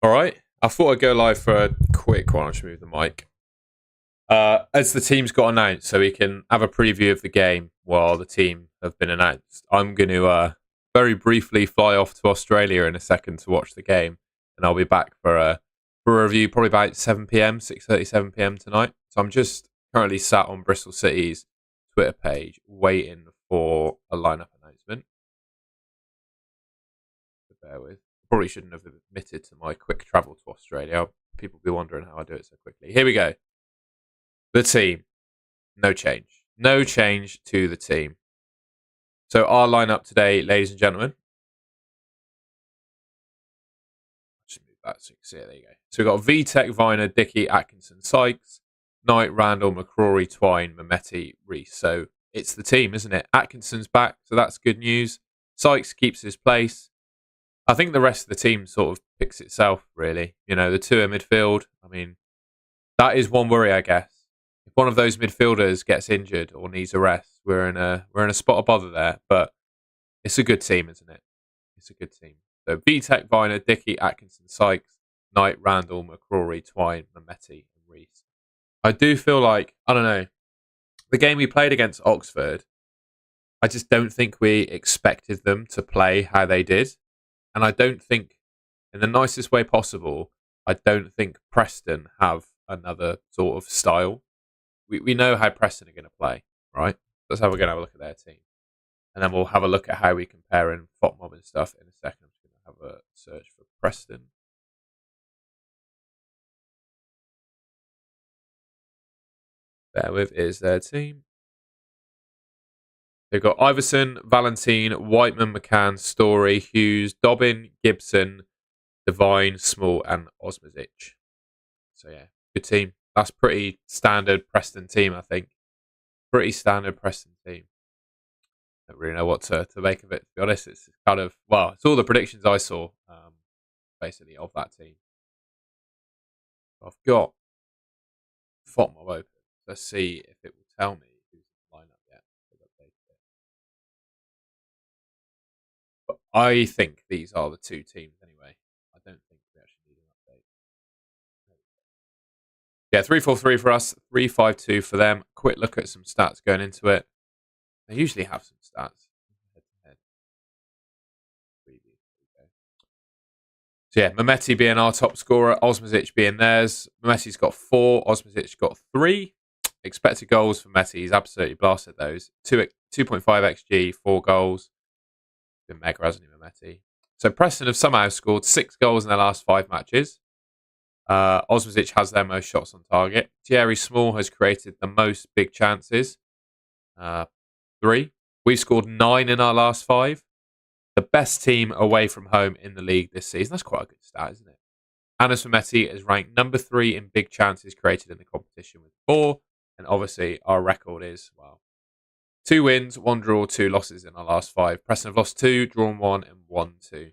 All right. I thought I'd go live for a quick one. I'll just move the mic. As the teams got announced, so we can have a preview of the game while the team have been announced. I'm going to very briefly fly off to Australia in a second to watch the game, and I'll be back for a review probably about 7 p.m., 6:30, 7 p.m. tonight. So I'm just currently sat on Bristol City's Twitter page waiting for a lineup announcement. Bear with. Probably shouldn't have admitted to my quick travel to Australia. People will be wondering how I do it so quickly. Here we go. The team. No change. No change to the team. So our lineup today, ladies and gentlemen. Just move that so you can see it. There you go. So we've got VTech, Viner, Dickey, Atkinson, Sykes, Knight, Randall, McCrory, Twine, Mehmeti, Reese. So it's the team, isn't it? Atkinson's back, so that's good news. Sykes keeps his place. I think the rest of the team sort of picks itself, really. You know, the two in midfield. I mean, that is one worry, I guess. If one of those midfielders gets injured or needs a rest, we're in a spot of bother there. But it's a good team, isn't it? It's a good team. So VTech, Viner, Dickey, Atkinson, Sykes, Knight, Randall, McCrory, Twine, Mehmeti, and Reese. I do feel like, I don't know, the game we played against Oxford, I just don't think we expected them to play how they did. And I don't think, in the nicest way possible, I don't think Preston have another sort of style. We know how Preston are going to play, right? Let's have a look at their team. And then we'll have a look at how we compare in FOTMob and stuff in a second. I'm just going to have a search for Preston. Bear with, is their team. They've got Iverson, Valentine, Whiteman, McCann, Story, Hughes, Dobbin, Gibson, Devine, Small, and Osmazic. So yeah, good team. That's pretty standard Preston team, I think. Pretty standard Preston team. Don't really know what to make of it, to be honest. It's kind of, well, it's all the predictions I saw, basically, of that team. I've got FOTMob open. Let's see if it will tell me who's in the lineup yet. But I think these are the two teams anyway. I don't think we actually need an update. Yeah, 3-4-3 for us, 3-5-2 for them. Quick look at some stats going into it. They usually have some stats. So yeah, Mehmeti being our top scorer, Osmazic being theirs. Mehmeti's got 4, Osmazic got 3. Expected goals for Mehmeti, he's absolutely blasted those. 2.5 XG, 4 goals. Been mega, hasn't he, Mehmeti? So Preston have somehow scored 6 goals in their last 5 matches. Osmazic has their most shots on target. Thierry Small has created the most big chances. 3. We've scored 9 in our last 5. The best team away from home in the league this season. That's quite a good stat, isn't it? Anas Mehmeti is ranked number 3 in big chances created in the competition with 4. And obviously our record is, well, 2 wins, 1 draw, 2 losses in our last 5. Preston have lost 2, drawn 1, and won 2.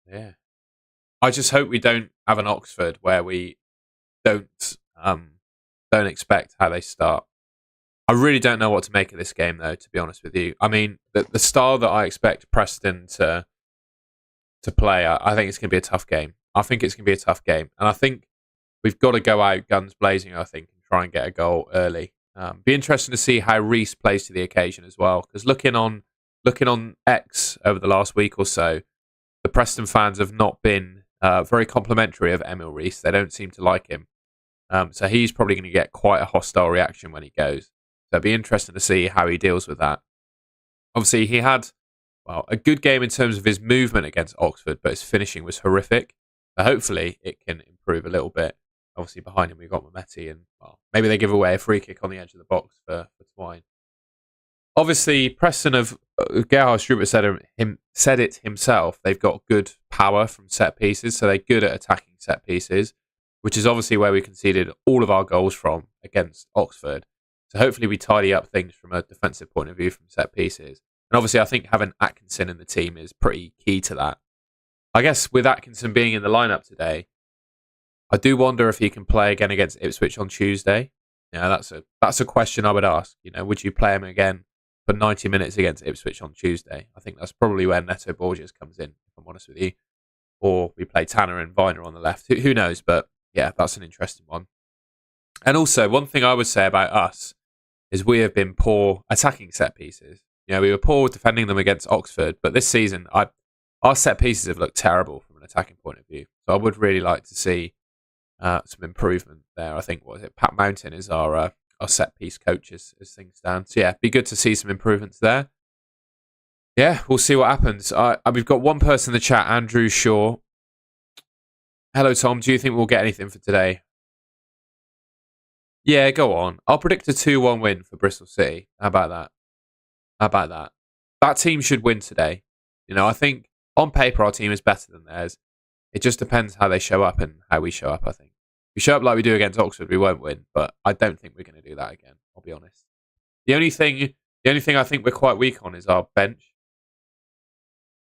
Yeah. I just hope we don't have an Oxford where we don't expect how they start. I really don't know what to make of this game, though, to be honest with you. I mean, the style that I expect Preston to play, I think it's going to be a tough game. I think it's going to be a tough game. And I think we've got to go out guns blazing, I think, and try and get a goal early. Be interesting to see how Reese plays to the occasion as well. Because looking on X over the last week or so, the Preston fans have not been very complimentary of Emil Reese. They don't seem to like him. So he's probably going to get quite a hostile reaction when he goes. So it'd be interesting to see how he deals with that. Obviously, he had, well, a good game in terms of his movement against Oxford, but his finishing was horrific. So hopefully it can improve a little bit. Obviously, behind him, we've got Mehmeti, and well, maybe they give away a free kick on the edge of the box for Twine. Obviously, Preston have, Gerhard Struber said it himself, they've got good power from set pieces, so they're good at attacking set pieces, which is obviously where we conceded all of our goals from against Oxford. So hopefully we tidy up things from a defensive point of view from set pieces. And obviously I think having Atkinson in the team is pretty key to that. I guess with Atkinson being in the lineup today, I do wonder if he can play again against Ipswich on Tuesday. Yeah, that's a question I would ask. You know, would you play him again for 90 minutes against Ipswich on Tuesday? I think that's probably where Neto Borges comes in, if I'm honest with you. or we play Tanner and Viner on the left. Who knows? But yeah, that's an interesting one. And also, one thing I would say about us is we have been poor attacking set pieces. We were poor defending them against Oxford, but this season, our set pieces have looked terrible from an attacking point of view. So I would really like to see some improvement there. I think, Pat Mountain is our set piece coach as things stand. So yeah, be good to see some improvements there. Yeah, we'll see what happens. We've got one person in the chat, Andrew Shaw. Hello, Tom. Do you think we'll get anything for today? Yeah, go on. I'll predict a 2-1 win for Bristol City. How about that? That team should win today. I think on paper our team is better than theirs. It just depends how they show up and how we show up, I think. If we show up like we do against Oxford, we won't win, but I don't think we're going to do that again, I'll be honest. The only thing I think we're quite weak on is our bench.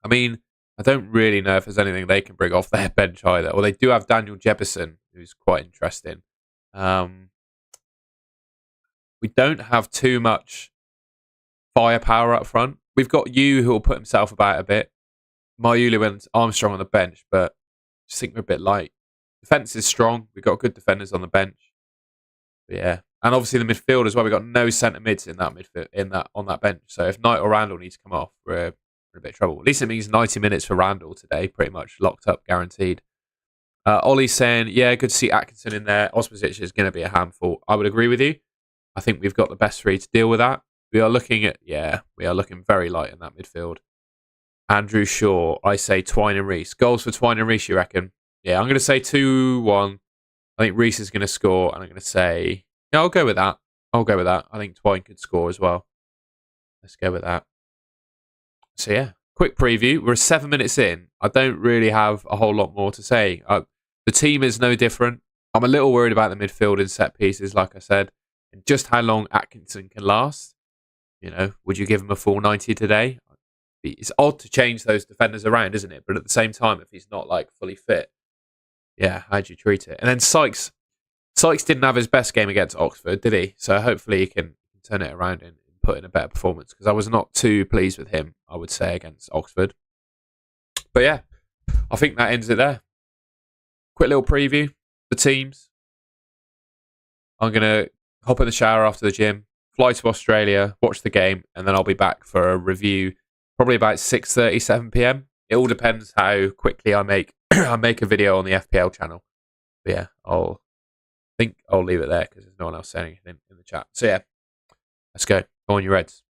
I mean, I don't really know if there's anything they can bring off their bench either. Or they do have Daniel Jebison, who's quite interesting. We don't have too much firepower up front. We've got you who will put himself about a bit. Mayulu and Armstrong on the bench, but I just think we're a bit light. Defence is strong. We've got good defenders on the bench. But yeah. And obviously the midfield as well. We've got no centre mids in that midfield on that bench. So if Knight or Randall needs to come off, we're in a bit of trouble. At least it means 90 minutes for Randall today, pretty much locked up, guaranteed. Ollie's saying, yeah, good to see Atkinson in there. Osmosic is going to be a handful. I would agree with you. I think we've got the best three to deal with that. We are looking very light in that midfield. Andrew Shaw, I say Twine and Reese. Goals for Twine and Reese, you reckon? Yeah, I'm going to say 2-1. I think Reese is going to score, and I'm going to say, yeah, I'll go with that. I think Twine could score as well. Let's go with that. So yeah, quick preview. We're 7 minutes in. I don't really have a whole lot more to say. The team is no different. I'm a little worried about the midfield and set pieces, like I said, and just how long Atkinson can last. Would you give him a full 90 today? It's odd to change those defenders around, isn't it? But at the same time, if he's not fully fit, yeah, how do you treat it? And then Sykes didn't have his best game against Oxford, did he? So hopefully he can turn it around and put in a better performance, because I was not too pleased with him, I would say, against Oxford. But yeah, I think that ends it there. Quick little preview, the teams. I'm going to hop in the shower after the gym, fly to Australia, watch the game, and then I'll be back for a review probably about 6:30, 7 p.m. It all depends how quickly I make a video on the FPL channel. But yeah, I think I'll leave it there because there's no one else saying anything in the chat. So yeah, let's go. Go on, you Reds.